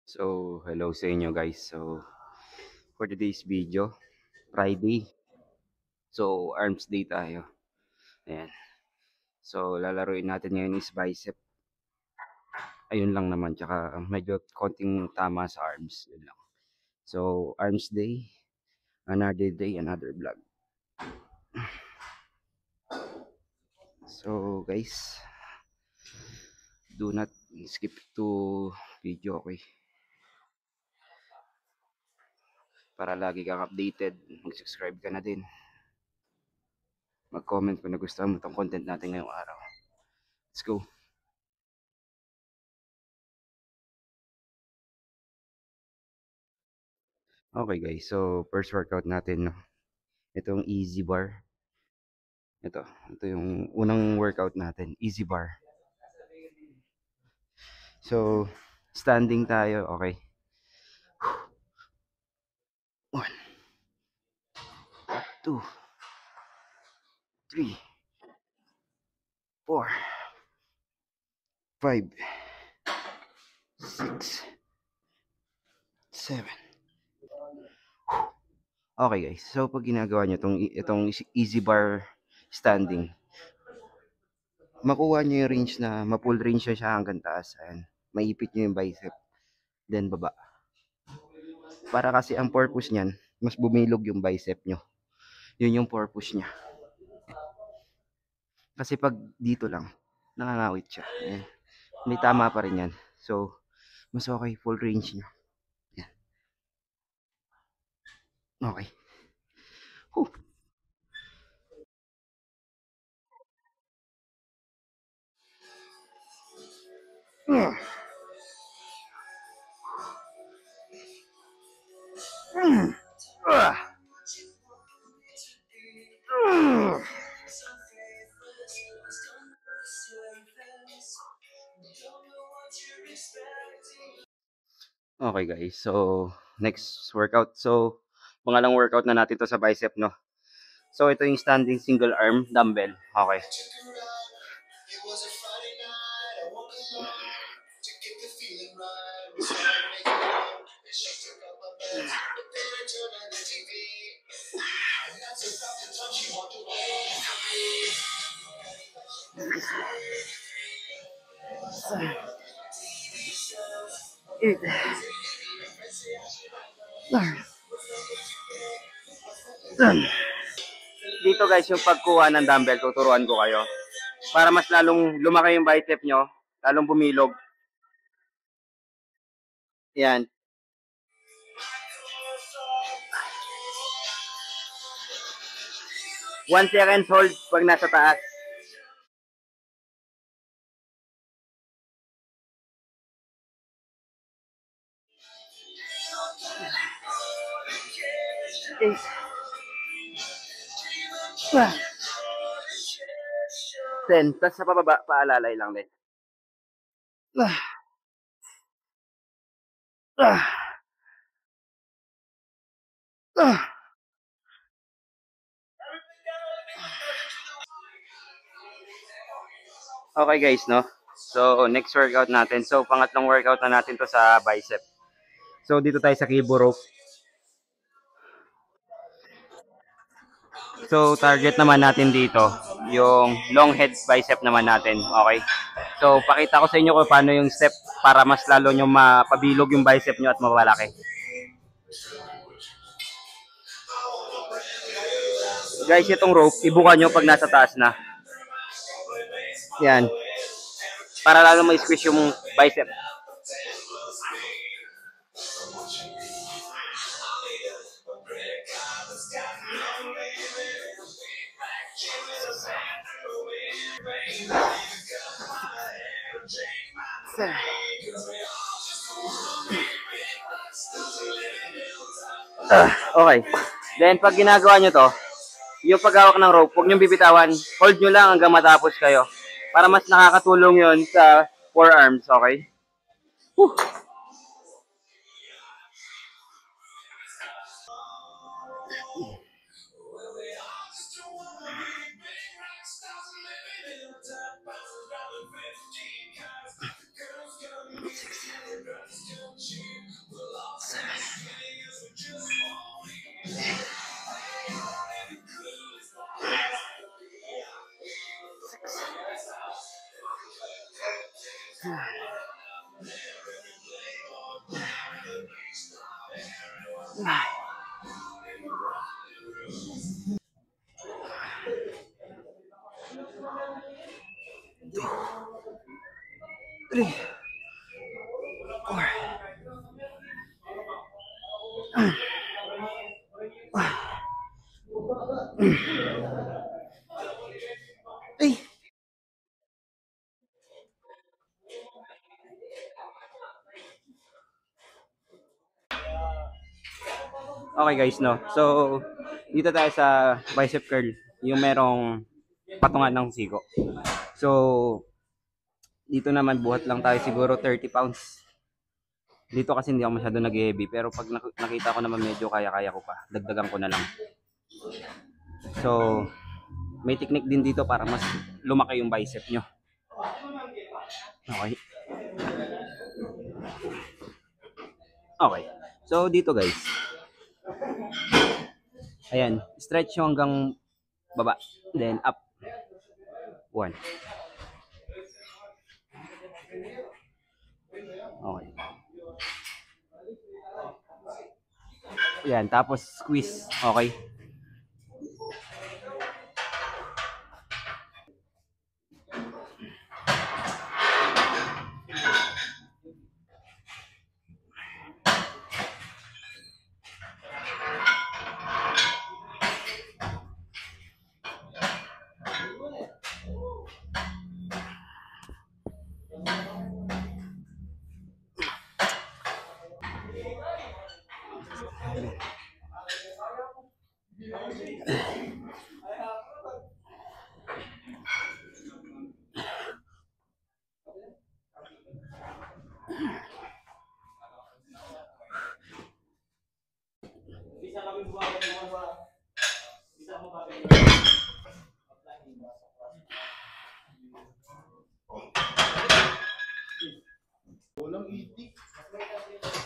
So, hello sa inyo guys. So, for today's video, Friday. So, arms day tayo. Ayan. So, lalaruin natin ngayon is bicep. Ayun lang naman. Tsaka medyo konting tama sa arms. Yun lang. So, arms day. Another day, another vlog. So, guys, do not skip to video, okay? Para lagi kang updated. Mag-subscribe ka na din. Mag-comment kung nagustuhan mo itong content natin ngayong araw. Let's go. Okay guys, so first workout natin, no? Itong easy bar. Ito yung unang workout natin, easy bar. So, standing tayo, okay? 1, 2, 3, 4, 5, 6, 7. Okay guys, so pag ginagawa nyo itong easy bar standing, makuha nyo yung range na, ma-full range siya hanggang taas. Ayan. Maipit nyo yung bicep, then baba. Para kasi ang purpose niyan, mas bumilog yung bicep nyo. Yun yung purpose niya. Kasi pag dito lang, nangangawit siya. Ayan. May tama pa rin yan. So, mas okay, full range nyo. Ayan. Okay. Whew. Okay guys, so next workout. So, pangalang workout na natin to sa bicep, no? So, ito yung standing single arm dumbbell. Okay. Dito guys, yung pagkuha ng dumbbell, tuturuan ko kayo. Para mas lalong lumaki yung bicep nyo, lalong bumilog. Yan. One second hold pag nasa taas. Okay. 10. Tapos sa pababa, paalalay lang din. Okay guys, no? So, next workout natin. So, pangatlong workout na natin to sa bicep. So, dito tayo sa kibo rope. So, target naman natin dito, yung long head bicep naman natin. Okay? So, pakita ko sa inyo kung paano yung step para mas lalo nyo mapabilog yung bicep nyo at mapalaki. Guys, itong rope, ibuka nyo pag nasa taas na. Yan. Para lalo ma-squeeze yung bicep. Okay. Then, pag ginagawa nyo to, yung paghawak ng rope, huwag nyo bibitawan. Hold nyo lang hanggang matapos kayo. Para mas nakakatulong yon sa Forearms, okay? Whew. Three, four, ay. Okay guys, no? So, dito tayo sa bicep curl, yung merong patungan ng siko. So, dito naman buhat lang tayo siguro 30 pounds. Dito kasi hindi ako masyado nag-heavy, pero pag nakita ko naman medyo kaya-kaya ko pa, dagdagan ko na lang. So, may technique din dito para mas lumaki yung bicep nyo. Okay. Okay. So, dito guys. Ayan. Stretch nyo hanggang baba. Then, up. 1. Okay. Ayan. Tapos, squeeze. Okay.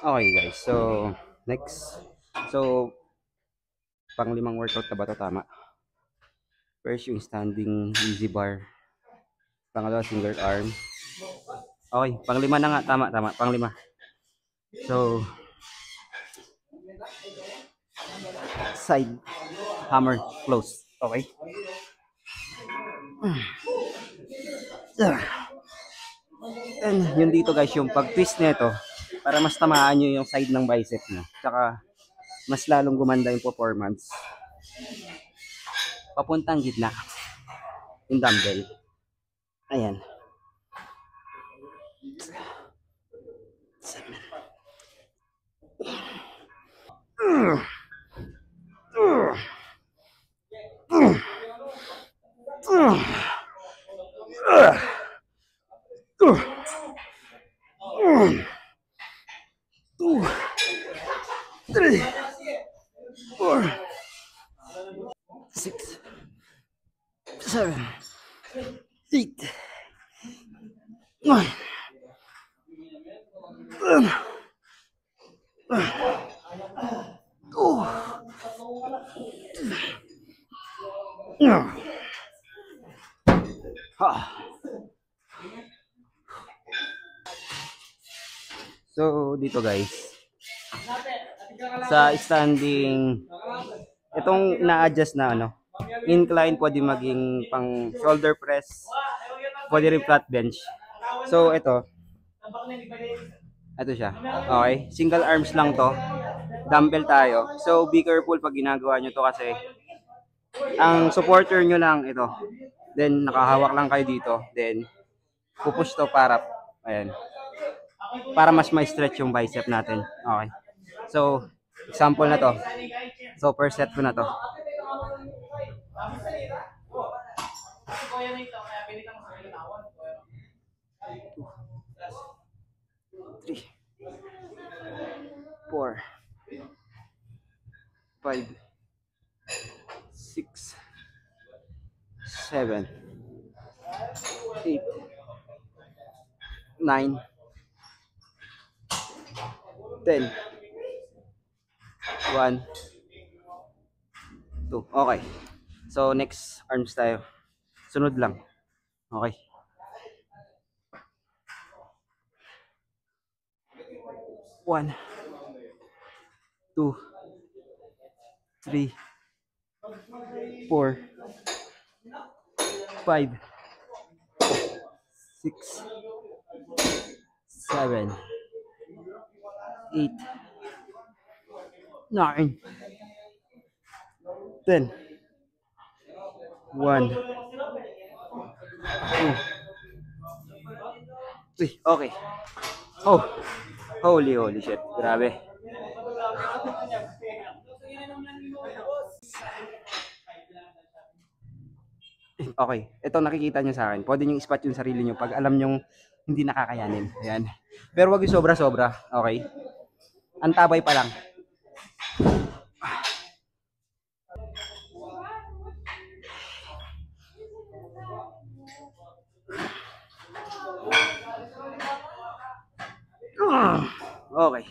Okay guys, so next. So, pang-limang workout na ba ito? Tama. First yung standing easy bar. Pangalawa single arm. Okay, pang-lima na nga. Tama, tama. Pang-lima. So, side hammer close. Okay. And yun dito guys, yung pag-twist nito para mas tamaan nyo yung side ng bicep nyo. Tsaka mas lalong gumanda yung performance. Papuntang gitna. Yung dumbbell. Ayan. 7. Two, 3, 4, 6, 7, 8, 9, 10. So, dito guys, sa standing, itong na-adjust na ano, incline pwede maging pang shoulder press, pwede rin flat bench. So, ito siya. Okay, single arms lang to. Dumbbell tayo. So, be careful pag ginagawa nyo to kasi ang supporter nyo lang ito. Then, nakahawak lang kayo dito. Then, pupush to para, ayan, para mas may stretch yung bicep natin. Okay. So, example na to. So, first set ko na to. 3, 4, 5, 6, 7, 8, 9, 10, 1, 2. Okay. So, next arms tayo. Sunod lang. Okay. 1, 2, 3, 4, 5, 6, 7, 8, 9, 10, 1, 2, 3. Okay. Oh, holy shit. Grabe. Okay. Ito nakikita nyo sa akin. Pwede nyo ispat yung sarili nyo pag alam nyo hindi nakakayanin. Ayan. Pero wag yung sobra-sobra. Okay. Antabay pa lang. Okay.